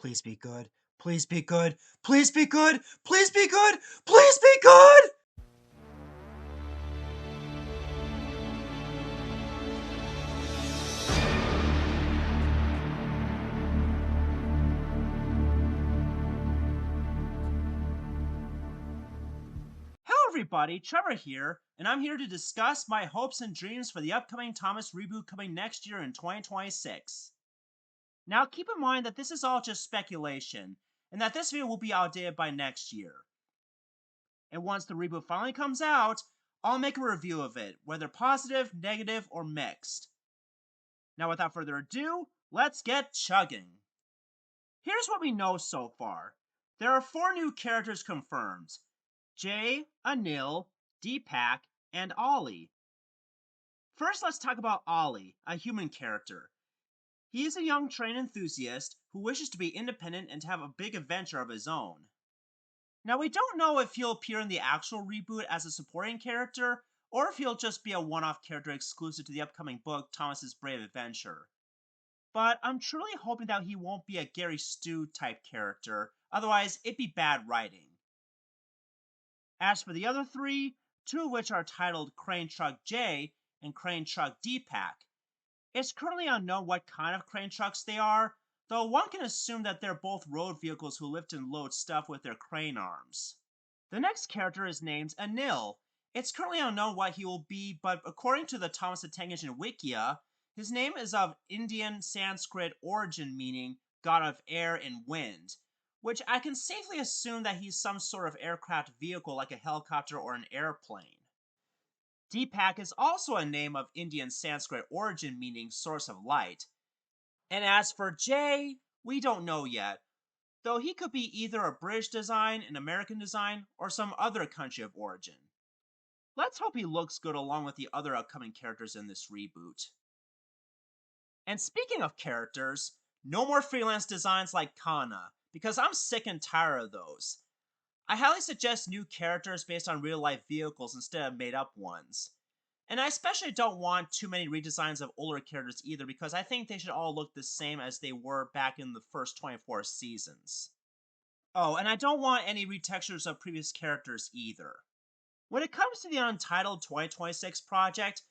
Please be good. Please be good. Please be good. Please be good. Please be good. Hello everybody, Trevor here, and I'm here to discuss my hopes and dreams for the upcoming Thomas reboot coming next year in 2026. Now keep in mind that this is all just speculation, and that this video will be outdated by next year. And once the reboot finally comes out, I'll make a review of it, whether positive, negative, or mixed. Now without further ado, let's get chugging. Here's what we know so far. There are 4 new characters confirmed: Jay, Anil, Deepak, and Ollie. First, let's talk about Ollie, a human character. He is a young train enthusiast who wishes to be independent and to have a big adventure of his own. Now, we don't know if he'll appear in the actual reboot as a supporting character, or if he'll just be a one-off character exclusive to the upcoming book, Thomas's Brave Adventure. But I'm truly hoping that he won't be a Gary Stu type character, otherwise it'd be bad writing. As for the other 3, 2 of which are titled Crane Truck J and Crane Truck Deepak, it's currently unknown what kind of crane trucks they are, though one can assume that they're both road vehicles who lift and load stuff with their crane arms. The next character is named Anil. It's currently unknown what he will be, but according to the Thomas the Tank Engine Wikia, his name is of Indian Sanskrit origin meaning god of air and wind, which I can safely assume that he's some sort of aircraft vehicle like a helicopter or an airplane. Deepak is also a name of Indian Sanskrit origin meaning source of light. And as for Jay, we don't know yet, though he could be either a British design, an American design, or some other country of origin. Let's hope he looks good along with the other upcoming characters in this reboot. And speaking of characters, no more freelance designs like Kana, because I'm sick and tired of those. I highly suggest new characters based on real-life vehicles instead of made-up ones. And I especially don't want too many redesigns of older characters either, because I think they should all look the same as they were back in the first 24 seasons. Oh, and I don't want any retextures of previous characters either. When it comes to the Untitled 2026 project,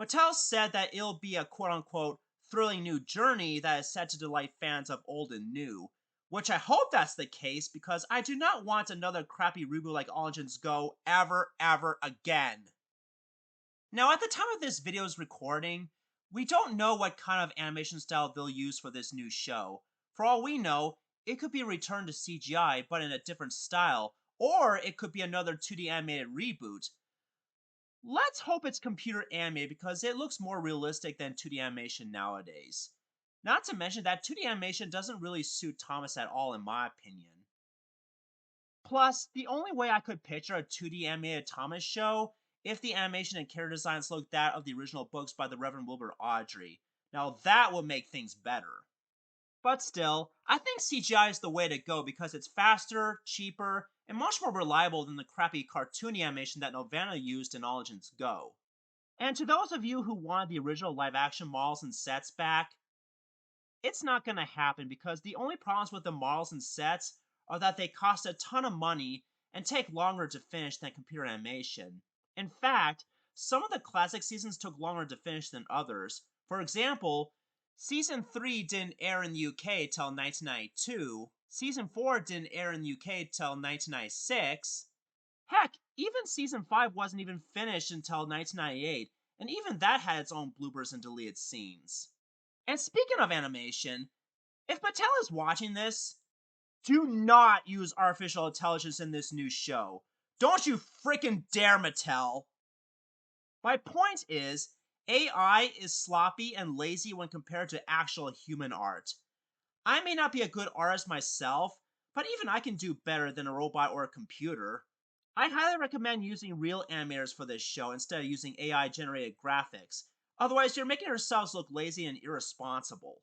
Mattel said that it'll be a quote-unquote thrilling new journey that is set to delight fans of old and new, which I hope that's the case, because I do not want another crappy reboot like All Engines Go ever again. Now, at the time of this video's recording, we don't know what kind of animation style they'll use for this new show. For all we know, it could be a return to CGI, but in a different style, or it could be another 2D animated reboot. Let's hope it's computer animated because it looks more realistic than 2D animation nowadays. Not to mention that 2D animation doesn't really suit Thomas at all in my opinion. Plus, the only way I could picture a 2D animated Thomas show if the animation and character designs look that of the original books by the Reverend Wilbur Awdry. Now that would make things better. But still, I think CGI is the way to go because it's faster, cheaper, and much more reliable than the crappy cartoony animation that Nelvana used in All Engines Go. And to those of you who wanted the original live-action models and sets back, it's not gonna happen because the only problems with the models and sets are that they cost a ton of money and take longer to finish than computer animation. In fact, some of the classic seasons took longer to finish than others. For example, Season 3 didn't air in the UK till 1992, Season 4 didn't air in the UK till 1996, heck, even Season 5 wasn't even finished until 1998, and even that had its own bloopers and deleted scenes. And speaking of animation, if Mattel is watching this, do not use artificial intelligence in this new show. Don't you freaking dare, Mattel! My point is, AI is sloppy and lazy when compared to actual human art. I may not be a good artist myself, but even I can do better than a robot or a computer. I highly recommend using real animators for this show instead of using AI-generated graphics. Otherwise, you're making yourselves look lazy and irresponsible.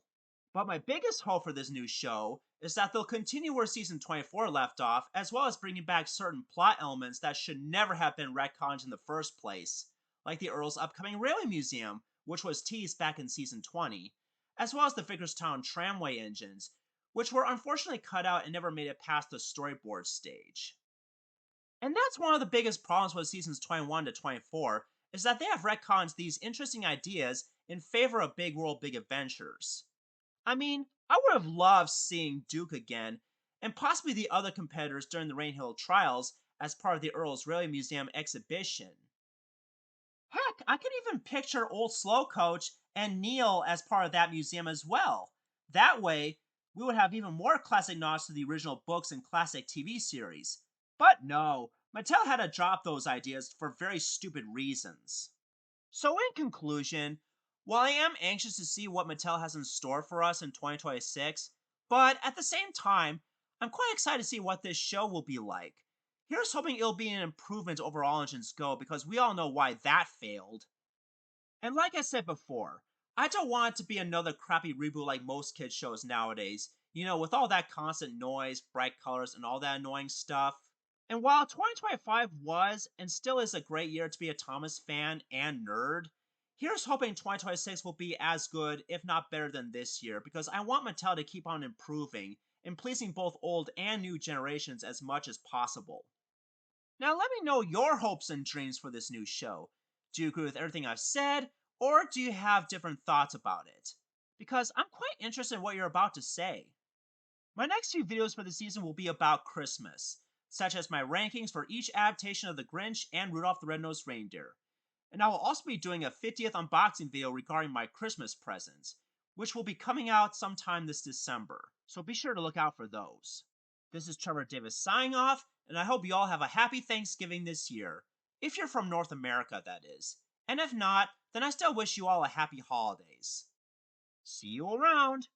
But my biggest hope for this new show is that they'll continue where Season 24 left off, as well as bringing back certain plot elements that should never have been retconned in the first place, like the Earl's upcoming Railway Museum, which was teased back in Season 20, as well as the Vicarstown tramway engines, which were unfortunately cut out and never made it past the storyboard stage. And that's one of the biggest problems with seasons 21 to 24 is that they have retconned these interesting ideas in favor of big world big adventures. I mean, I would have loved seeing Duke again and possibly the other competitors during the Rainhill trials as part of the Earl's Rally Museum exhibition. Heck, I could even picture old Slow Coach and Neil as part of that museum as well. That way, we would have even more classic nods to the original books and classic TV series. But no, Mattel had to drop those ideas for very stupid reasons. So, in conclusion, while I am anxious to see what Mattel has in store for us in 2026, but at the same time, I'm quite excited to see what this show will be like. Here's hoping it'll be an improvement over All Engines Go because we all know why that failed. And like I said before, I don't want it to be another crappy reboot like most kids shows nowadays, with all that constant noise, bright colors, and all that annoying stuff. And while 2025 was and still is a great year to be a Thomas fan and nerd, here's hoping 2026 will be as good, if not better than this year, because I want Mattel to keep on improving and pleasing both old and new generations as much as possible. Now, let me know your hopes and dreams for this new show. Do you agree with everything I've said, or do you have different thoughts about it? Because I'm quite interested in what you're about to say. My next few videos for the season will be about Christmas, such as my rankings for each adaptation of The Grinch and Rudolph the Red-Nosed Reindeer. And I will also be doing a 50th unboxing video regarding my Christmas presents, which will be coming out sometime this December, so be sure to look out for those. This is Trevor Davis signing off, and I hope you all have a happy Thanksgiving this year. If you're from North America, that is. And if not, then I still wish you all a happy holidays. See you around!